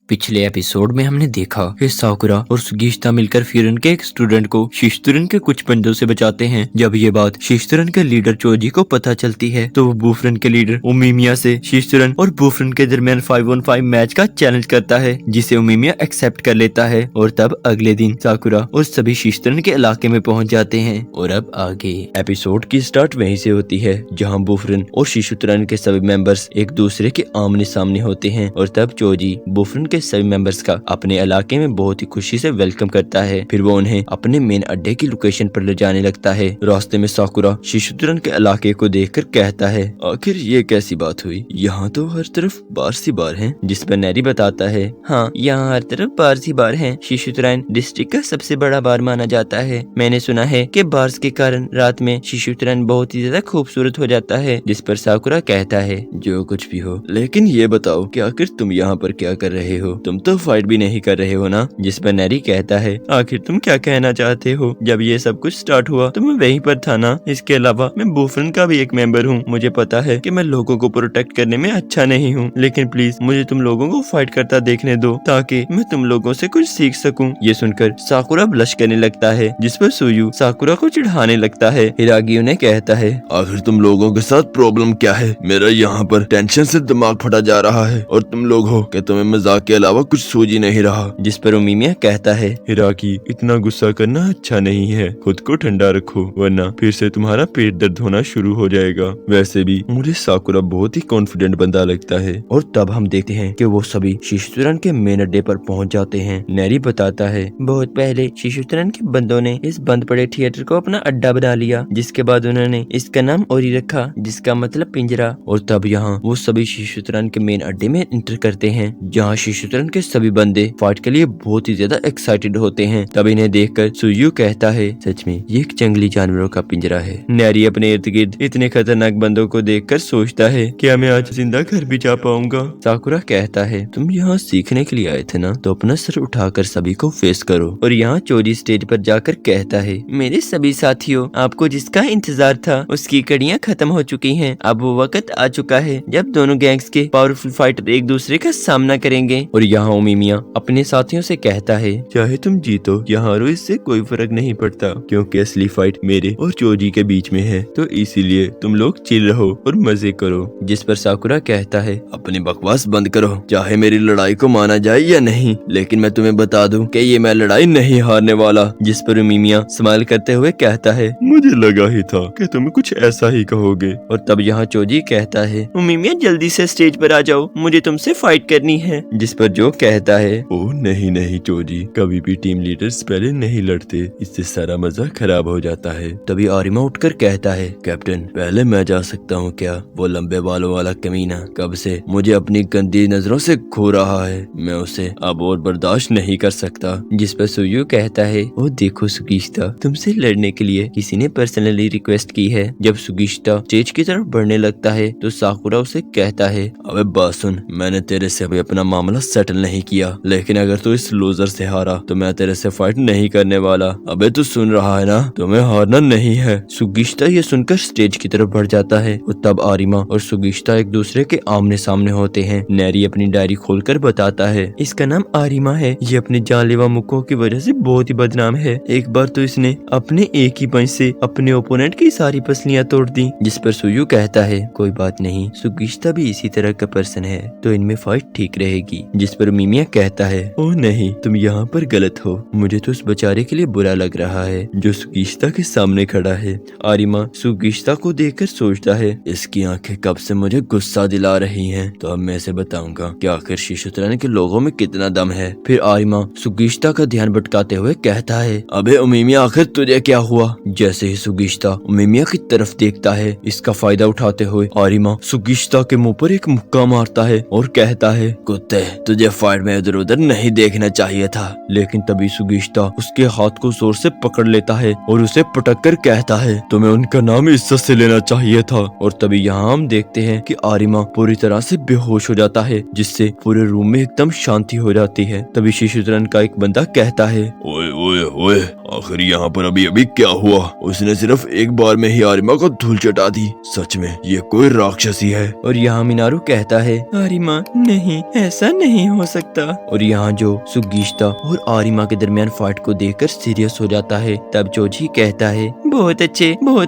पिछले एपिसोड में हमने देखा कि साकुरा और सुगीता मिलकर फ्यूरन के एक स्टूडेंट को शिशुतुरन के कुछ बंदों से बचाते हैं। जब ये बात शिशुतुरन के लीडर चोजी को पता चलती है तो वो बूफरन के लीडर उमिमिया से शिशुतुरन और बूफरन के दरमियान 5-on-5 मैच का चैलेंज करता है, जिसे उमिमिया एक्सेप्ट कर लेता है। और तब अगले दिन साकुरा और सभी शिशुतुरन के इलाके में पहुंच जाते हैं। और अब आगे एपिसोड की स्टार्ट वहीं से होती है जहाँ बूफरन और शिशुतुरन के सभी मेंबर्स एक दूसरे के आमने सामने होते हैं। और तब चोजी बूफरन के सभी मेंबर्स का अपने इलाके में बहुत ही खुशी से वेलकम करता है। फिर वो उन्हें अपने मेन अड्डे की लोकेशन पर ले जाने लगता है। रास्ते में साकुरा शिशुतुरन के इलाके को देखकर कहता है, आखिर ये कैसी बात हुई? यहाँ तो हर तरफ बार्स ही बार हैं। जिस पर नेरी बताता है, हाँ यहाँ हर तरफ बार्स ही बार हैं। शिशुतुरन डिस्ट्रिक्ट का सबसे बड़ा बार माना जाता है। मैंने सुना है कि बार्स के कारण रात में शिशुतुरन बहुत ही ज्यादा खूबसूरत हो जाता है। जिस पर साकुरा कहता है, जो कुछ भी हो, लेकिन ये बताओ कि आखिर तुम यहाँ पर क्या कर रहे हो? तुम तो फाइट भी नहीं कर रहे हो ना? जिस पर नेरी कहता है, आखिर तुम क्या कहना चाहते हो? जब ये सब कुछ स्टार्ट हुआ तो मैं वहीं पर था ना। इसके अलावा मैं बूफरन का भी एक मेंबर हूँ। मुझे पता है कि मैं लोगों को प्रोटेक्ट करने में अच्छा नहीं हूँ, लेकिन प्लीज मुझे तुम लोगों को फाइट करता देखने दो ताकि मैं तुम लोगों से कुछ सीख सकूं। ये सुनकर साकुरा ब्लश करने लगता है, जिस पर सुयू साकुरा को चिढ़ाने लगता है। हिरागी उन्हें कहता है, आखिर तुम लोगों के साथ प्रॉब्लम क्या है? मेरा यहाँ पर टेंशन से दिमाग फटा जा रहा है और तुम लोग हो कि तुम्हें मजाक के अलावा कुछ सूझ ही नहीं रहा। जिस पर उमिमिया कहता है, हिराकी इतना गुस्सा करना अच्छा नहीं है, खुद को ठंडा रखो वरना फिर से तुम्हारा पेट दर्द होना शुरू हो जाएगा। वैसे भी मुझे साकुरा बहुत ही कॉन्फिडेंट बंदा लगता है। और तब हम देखते हैं कि वो सभी शिशुतुरन के मेन अड्डे पर पहुंच जाते हैं। नेरी बताता है, बहुत पहले शिशुतुरन के बंदों ने इस बंद पड़े थिएटर को अपना अड्डा बना लिया, जिसके बाद उन्होंने इसका नाम ओरी रखा, जिसका मतलब पिंजरा। और तब यहाँ वो सभी शिशुतुरन के मेन अड्डे में एंटर करते हैं, जहाँ शिशुतुरन के सभी बंदे फाइट के लिए बहुत ही ज्यादा एक्साइटेड होते हैं। तब इन्हें देखकर सुयू कहता है, सच में ये एक जंगली जानवरों का पिंजरा है। नेरी अपने इर्द गिर्द इतने खतरनाक बंदों को देखकर सोचता है, क्या मैं आज जिंदा घर भी जा पाऊंगा? साकुरा कहता है, तुम यहाँ सीखने के लिए आए थे ना, तो अपना सर उठाकर सभी को फेस करो। और यहाँ चोरी स्टेज पर जाकर कहता है, मेरे सभी साथियों, आपको जिसका इंतजार था उसकी कड़ियाँ खत्म हो चुकी हैं। अब वो वक्त आ चुका है जब दोनों गैंग्स के पावरफुल फाइटर एक दूसरे का सामना करेंगे। और यहाँ उमिमिया अपने साथियों से कहता है, चाहे तुम जीतो या हारो इससे कोई फर्क नहीं पड़ता, क्योंकि असली फाइट मेरे और चोजी के बीच में है, तो इसीलिए तुम लोग चिल रहो और मजे करो। जिस पर साकुरा कहता है, अपनी बकवास बंद करो, चाहे मेरी लड़ाई को माना जाए या नहीं, लेकिन मैं तुम्हें बता दूं कि ये मैं लड़ाई नहीं हारने वाला। जिस पर उमिमिया स्माइल करते हुए कहता है, मुझे लगा ही था कि तुम कुछ ऐसा ही कहोगे। और तब यहाँ चोजी कहता है, उमिमिया जल्दी से स्टेज पर आ जाओ, मुझे तुमसे फाइट करनी है। जिस पर जो कहता है, ओह नहीं नहीं चोजी, कभी भी टीम लीडर्स पहले नहीं लड़ते, इससे सारा मजा खराब हो जाता है। तभी आरिमा उठकर कहता है, कैप्टन पहले मैं जा सकता हूँ क्या? वो लंबे बालों वाला कमीना कब से मुझे अपनी गंदी नजरों से खो रहा है, मैं उसे अब और बर्दाश्त नहीं कर सकता। जिस पर सुयू कहता है, ओ देखो सुगीता, तुमसे लड़ने के लिए किसी ने पर्सनली रिक्वेस्ट की है। जब सुगीता स्टेज की तरफ बढ़ने लगता है तो साकुरा उसे कहता है, अबे बात सुन, मैंने तेरे से अभी अपना मामला सेटल नहीं किया, लेकिन अगर तू इस लूजर से हारा तो मैं तेरे से फाइट नहीं करने वाला। अबे तू सुन रहा है ना, तुम्हें हारना नहीं है। सुगीता ये सुनकर स्टेज की तरफ बढ़ जाता है। और तब आरिमा और सुगीता एक दूसरे के आमने सामने होते हैं। नेरी अपनी डायरी खोलकर बताता है, इसका नाम आरिमा है, ये अपने जानलेवा मुक्कों की वजह से बहुत ही बदनाम है। एक बार तो इसने अपने एक ही पंच से अपने ओपोनेंट की सारी पसलियां तोड़ दी। जिस पर सुयू कहता है, कोई बात नहीं, सुगीता भी इसी तरह का पर्सन है, तो इनमें फाइट ठीक रहेगी। जिस पर मिमिया कहता है, ओह नहीं, तुम यहाँ पर गलत हो, मुझे तो उस बेचारे के लिए बुरा लग रहा है जो सुगीता के सामने खड़ा है। आरिमा सुगीता को देखकर सोचता है, इसकी आंखें कब से मुझे गुस्सा दिला रही हैं, तो अब मैं इसे बताऊंगा कि आखिर शिशुतुरन के लोगों में कितना दम है। फिर आरिमा सुगीता का ध्यान भटकाते हुए कहता है, अबे उमिमिया, आखिर तुझे क्या हुआ? जैसे ही सुगीता उमिमिया की तरफ देखता है, इसका फायदा उठाते हुए आरिमा सुगीता के मुंह पर एक मुक्का मारता है और कहता है, कुत्ते, तुझे फाइट में इधर उधर नहीं देखना चाहिए था। लेकिन तभी सुगीता उसके हाथ को जोर से पकड़ लेता है और उसे पटक कर कहता है, तुम्हें उनका नाम इज्जत से लेना चाहिए था। और तभी यहाँ हम देखते हैं कि आरिमा पूरी तरह से बेहोश हो जाता है, जिससे पूरे रूम में एकदम शांति हो जाती है। तभी शिशुतुरन का एक बंदा कहता है, ओए ओए ओए, आखिर यहाँ पर अभी अभी क्या हुआ? उसने सिर्फ एक बार में ही आरिमा को धूल चटा दी। सच में ये कोई राक्षसी है। और यहाँ मिनारू कहता है, आरिमा नहीं, ऐसा नहीं हो सकता। और यहाँ जो सुगीश्ता और आरिमा के दरमियान फाइट को देखकर सीरियस हो जाता है। तब चोजी कहता है, बहुत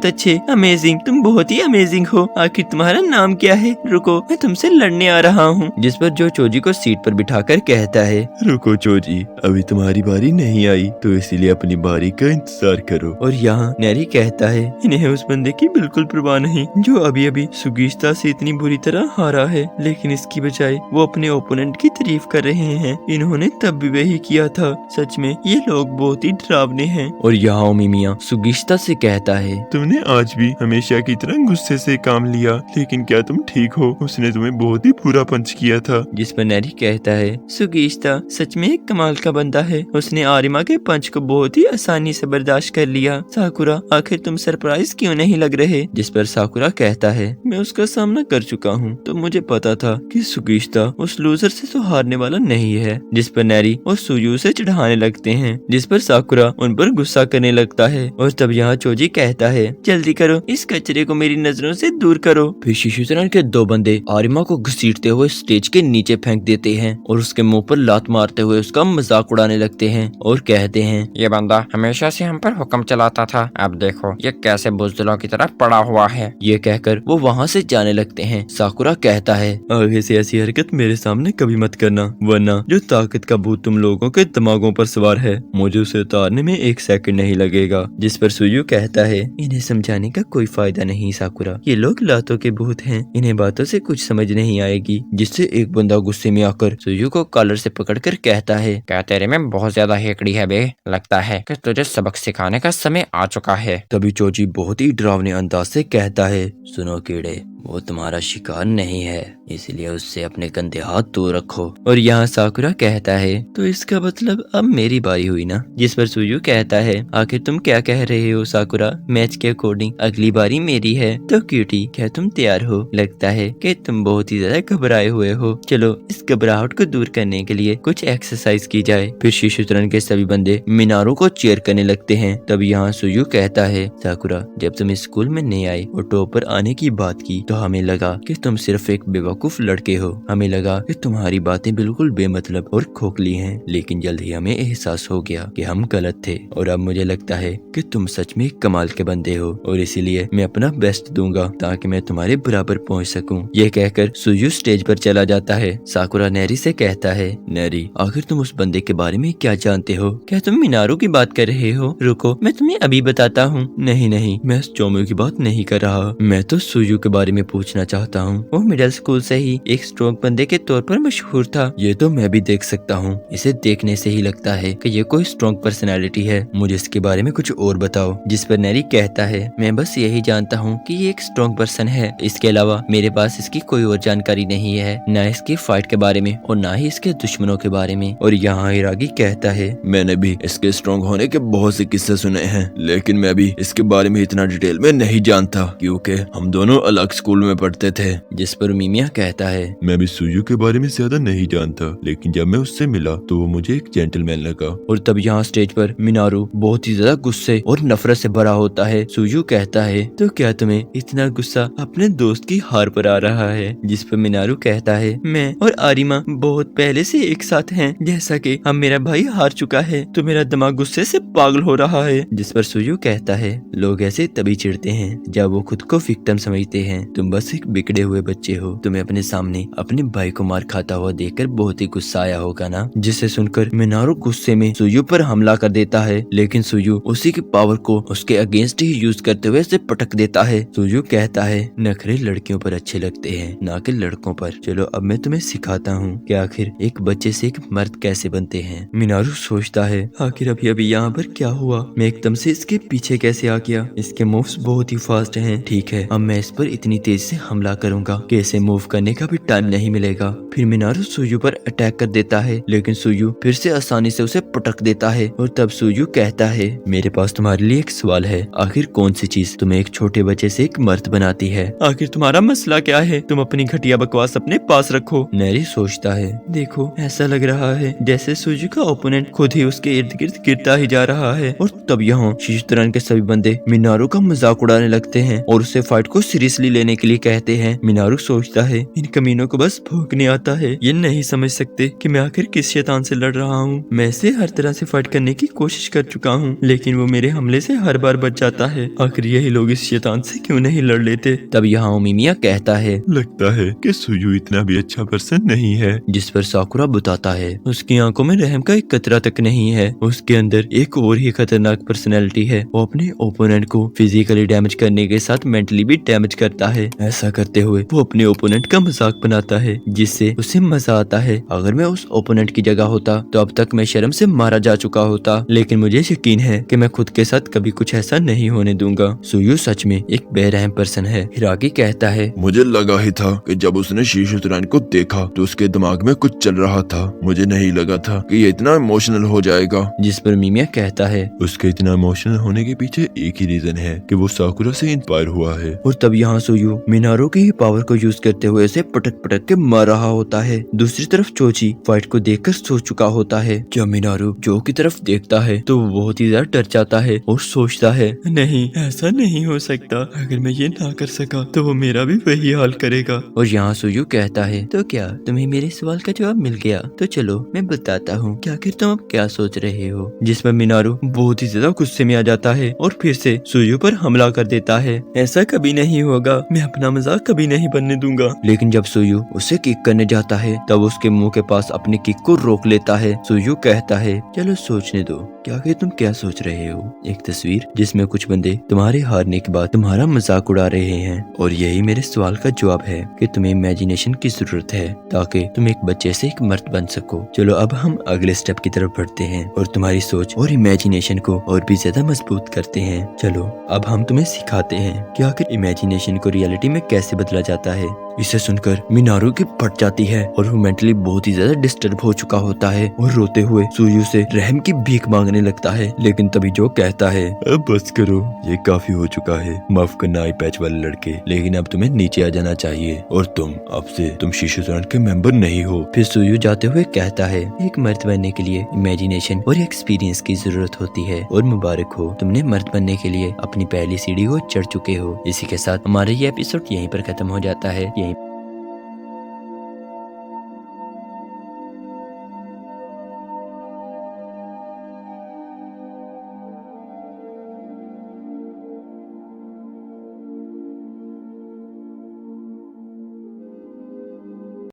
अच्छे, अमेजिंग, तुम बहुत ही अमेजिंग हो। आखिर तुम्हारा नाम क्या है? रुको, मैं तुमसे लड़ने आ रहा हूँ। जिस पर जो चोजी को सीट पर बिठाकर कहता है, रुको चोजी, अभी तुम्हारी बारी नहीं आई, तो इसीलिए अपनी बारी का इंतजार करो। और यहाँ नेरी कहता है, इन्हें उस बंदे की बिल्कुल परवाह नहीं जो अभी अभी सुगीश्ता से इतनी बुरी तरह हारा है, लेकिन इसकी बजाय वो अपने ओपोनेंट की तारीफ कर रहे हैं। इन्होंने तब भी वही किया था। सच में ये लोग बहुत ही डरावने हैं। और यहाँ ओमिमिया सुगीश्ता से कहता है, तुमने आज भी हमेशा की तरह गुस्से से काम लिया, लेकिन क्या तुम ठीक हो? उसने तुम्हें बहुत ही बुरा पंच किया था। जिस पर नेरी कहता है, सुगीश्ता सच में एक कमाल का बंदा है। उसने आरिमा के पंच को बहुत ही आसानी से बर्दाश्त कर लिया। साकुरा, आखिर तुम सरप्राइज क्यों नहीं लग रहे? जिस पर साकुरा कहता है, मैं उसका सामना कर चुका हूँ, तो मुझे पता था कि सुगीश्ता उस लूजर से तो हारने वाला नहीं है। जिस पर नेरी और सुयू से चिढ़ाने लगते हैं, जिस पर साकुरा उन पर गुस्सा करने लगता है। और तब यहाँ चोजी कहता है, जल्दी करो, इस कचरे को मेरी नजरों से दूर करो। फिर शिशुचरण के दो बंदे आरिमा को घसीटते हुए स्टेज के नीचे फेंक देते हैं और उसके मुंह पर लात मारते हुए उसका मजाक उड़ाने लगते हैं और कहते हैं, ये बंदा हमेशा से हम पर हुक्म चलाता था, अब देखो ये कैसे बुज़दिलों की तरह पड़ा हुआ है। ये कहकर वो वहाँ से जाने लगते हैं। साकुरा कहता है, आगे से ऐसी हरकत मेरे सामने कभी मत करना, वरना जो ताकत का भूत तुम लोगों के दिमागों पर सवार है, मुझे उसे उतारने में एक सेकंड नहीं लगेगा। जिस पर सुयू कहता है, इन्हें समझाने का कोई फायदा नहीं साकुरा, ये लोग लातों के भूत हैं, इन्हें बातों से कुछ समझ नहीं आएगी। जिससे एक बंदा गुस्से में आकर सुयू को कॉलर से पकड़कर कहता है, क्या तेरे में बहुत ज्यादा हेकड़ी है बे? लगता है कि तुझे सबक सिखाने का समय आ चुका है। तभी चोजी बहुत ही डरावने अंदाज से कहता है, सुनो कीड़े, वो तुम्हारा शिकार नहीं है, इसलिए उससे अपने गंदे हाथ दूर रखो। और यहाँ साकुरा कहता है, तो इसका मतलब अब मेरी बारी हुई ना? जिस पर सुयू कहता है, आखिर तुम क्या कह रहे हो साकुरा? मैच के अकॉर्डिंग अगली बारी मेरी है। तो क्यूटी, क्या तुम तैयार हो? लगता है कि तुम बहुत ही ज्यादा घबराए हुए हो। चलो इस घबराहट को दूर करने के लिए कुछ एक्सरसाइज की जाए। फिर शिशुतरण के सभी बंदे मीनारू को चीयर करने लगते हैं। तब यहाँ सुयू कहता है, साकुरा, जब तुम स्कूल में नहीं आए और टॉपर आने की बात की तो हमें लगा कि तुम सिर्फ एक बेवकूफ लड़के हो। हमें लगा कि तुम्हारी बातें बिल्कुल बेमतलब और खोखली हैं, लेकिन जल्द ही हमें एहसास हो गया कि हम गलत थे। और अब मुझे लगता है कि तुम सच में कमाल के बंदे हो और इसीलिए मैं अपना बेस्ट दूंगा ताकि मैं तुम्हारे बराबर पहुंच सकूं। यह कहकर सुयू स्टेज पर चला जाता है। साकुरा नेरी से कहता है, नेरी, आखिर तुम उस बंदे के बारे में क्या जानते हो? क्या तुम मीनारू की बात कर रहे हो? रुको, मैं तुम्हें अभी बताता हूँ। नहीं, मैं चोमू की बात नहीं कर रहा, मैं तो सुयू के बारे में पूछना चाहता हूँ। वो मिडिल स्कूल से ही एक स्ट्रॉन्ग बंदे के तौर पर मशहूर था। ये तो मैं भी देख सकता हूँ। इसे देखने से ही लगता है कि ये कोई स्ट्रॉन्ग पर्सनालिटी है। मुझे इसके बारे में कुछ और बताओ। जिस पर नेरी कहता है, मैं बस यही जानता हूँ कि ये एक स्ट्रॉन्ग पर्सन है। इसके अलावा मेरे पास इसकी कोई और जानकारी नहीं है, न इसकी फाइट के बारे में और न ही इसके दुश्मनों के बारे में। और यहाँ हिरागी कहता है, मैंने भी इसके स्ट्रॉन्ग होने के बहुत से किस्से सुने हैं, लेकिन मैं भी इसके बारे में इतना डिटेल में नहीं जानता क्योंकि हम दोनों अलग स्कूल में पढ़ते थे। जिस पर मीमिया कहता है, मैं भी सुयू के बारे में ज्यादा नहीं जानता, लेकिन जब मैं उससे मिला तो वो मुझे एक जेंटलमैन लगा। और तब यहाँ स्टेज पर मीनारू बहुत ही ज्यादा गुस्से और नफरत से भरा होता है। सुयू कहता है, तो क्या तुम्हें इतना गुस्सा अपने दोस्त की हार पर आ रहा है? जिस पर मीनारू कहता है, मैं और आरिमा बहुत पहले से एक साथ हैं, जैसा कि अब मेरा भाई हार चुका है तो मेरा दिमाग गुस्से से पागल हो रहा है। जिस पर सुयू कहता है, लोग ऐसे तभी चिढ़ते हैं जब वो खुद को विक्टिम समझते हैं। तुम बस एक बिगड़े हुए बच्चे हो। तुम्हें अपने सामने अपने भाई को मार खाता हुआ देखकर बहुत ही गुस्सा आया होगा ना? जिसे सुनकर मीनारू गुस्से में सुयू पर हमला कर देता है, लेकिन सुयू उसी की पावर को उसके अगेंस्ट ही यूज करते हुए उसे पटक देता है। सुयू कहता है, नखरे लड़कियों पर अच्छे लगते हैं, ना कि लड़कों पर। चलो अब मैं तुम्हें सिखाता हूँ कि आखिर एक बच्चे से एक मर्द कैसे बनते हैं। मीनारू सोचता है, आखिर अभी यहाँ पर क्या हुआ? मैं एकदम से इसके पीछे कैसे आ गया? इसके मूव्स बहुत ही फास्ट हैं। ठीक है, अब मैं इस पर इतनी तेजी से हमला करूंगा कि इसे मूव करने का भी टाइम नहीं मिलेगा। फिर मिनारू सुयू पर अटैक कर देता है, लेकिन सुयू फिर से आसानी से उसे पटक देता है और तब सुयू कहता है, मेरे पास तुम्हारे लिए एक सवाल है। आखिर कौन सी चीज तुम्हें एक छोटे बच्चे से एक मर्द बनाती है? आखिर तुम्हारा मसला क्या है? तुम अपनी घटिया बकवास अपने पास रखो। नेरी सोचता है, देखो ऐसा लग रहा है जैसे सुयू का ओपोनेंट खुद ही उसके इर्द गिर्द गिरता ही जा रहा है। और तब यहाँ शिशुतरन के सभी बंदे मिनारू का मजाक उड़ाने लगते हैं और उसे फाइट को सीरियसली लेने के लिए कहते हैं। मिनारू सोचता है, इन कमीनों को बस भौंकने आता है, ये नहीं समझ सकते कि मैं आखिर किस शैतान से लड़ रहा हूँ। मैं इसे हर तरह से फाइट करने की कोशिश कर चुका हूँ, लेकिन वो मेरे हमले से हर बार बच जाता है। आखिर यही लोग इस शैतान से क्यों नहीं लड़ लेते? तब यहाँ ओमिमिया कहता है, लगता है कि सुयू इतना भी अच्छा पर्सन नहीं है। जिस पर साकुरा बताता है, उसकी आंखों में रहम का एक कतरा तक नहीं है, उसके अंदर एक और ही खतरनाक पर्सनैलिटी है। वो अपने ओपोनेंट को फिजिकली डैमेज करने के साथ मेंटली भी डैमेज करता है। ऐसा करते हुए वो अपने ओपोनेंट का मजाक बनाता है, जिससे उसे मजा आता है। अगर मैं उस ओपोनेंट की जगह होता तो अब तक मैं शर्म से मारा जा चुका होता, लेकिन मुझे यकीन है कि मैं खुद के साथ कभी कुछ ऐसा नहीं होने दूंगा। सुयू सच में एक बेरहम पर्सन है। हिराकी कहता है, मुझे लगा ही था कि जब उसने शिशुतरन को देखा तो उसके दिमाग में कुछ चल रहा था। मुझे नहीं लगा था कि ये इतना इमोशनल हो जाएगा। जिस पर मिमिया कहता है, उसके इतना इमोशनल होने के पीछे एक ही रीजन है कि वो साकुरा से इंस्पायर हुआ है। और तब यहाँ सुयू मिनारू की ही पावर को यूज करते हुए उसे पटक पटक के मार रहा होता है। दूसरी तरफ चोची फाइट को देखकर सोच चुका होता है। जब मिनारू जो की तरफ देखता है तो वो बहुत ही ज्यादा डर जाता है और सोचता है, नहीं ऐसा नहीं हो सकता, अगर मैं ये ना कर सका तो वो मेरा भी वही हाल करेगा। और यहाँ सुयू कहता है, तो क्या तुम्हें मेरे सवाल का जवाब मिल गया? तो चलो मैं बताता हूँ कि आखिर तुम अब क्या सोच रहे हो। जिस पर मिनारू बहुत ही ज्यादा गुस्से में आ जाता है और फिर से सुयू पर हमला कर देता है। ऐसा कभी नहीं होगा, मैं अपना मजाक कभी नहीं बनने दूंगा। लेकिन जब सुयू उसे किक करने जाता है तब उसके मुंह के पास अपनी किक को रोक लेता है। सुयू कहता है, चलो सोचने दो कि आखिर तुम क्या सोच रहे हो। एक तस्वीर जिसमें कुछ बंदे तुम्हारे हारने के बाद तुम्हारा मजाक उड़ा रहे हैं, और यही मेरे सवाल का जवाब है कि तुम्हें इमेजिनेशन की जरूरत है ताकि तुम एक बच्चे से एक मर्द बन सको। चलो अब हम अगले स्टेप की तरफ बढ़ते हैं और तुम्हारी सोच और इमेजिनेशन को और भी ज्यादा मजबूत करते हैं। चलो अब हम तुम्हें सिखाते हैं कि आखिर इमेजिनेशन को रियलिटी में कैसे बदला जाता है। इसे सुनकर मिनारू की फट जाती है और वो मेंटली बहुत ही ज्यादा डिस्टर्ब हो चुका होता है और रोते हुए सुयू से रहम की भीख मांगने लगता है। लेकिन तभी जो कहता है, अब बस करो, ये काफी हो चुका है। माफ करना आई पैच वाले लड़के, लेकिन अब तुम्हें नीचे आ जाना चाहिए और अब से तुम शिशुतरन के मेंबर नहीं हो। फिर सुयू जाते हुए कहता है, एक मर्द बनने के लिए इमेजिनेशन और एक्सपीरियंस की जरूरत होती है और मुबारक हो, तुमने मर्द बनने के लिए अपनी पहली सीढ़ी को चढ़ चुके हो। इसी के साथ हमारा ये एपिसोड यहीं पर खत्म हो जाता है। यहीं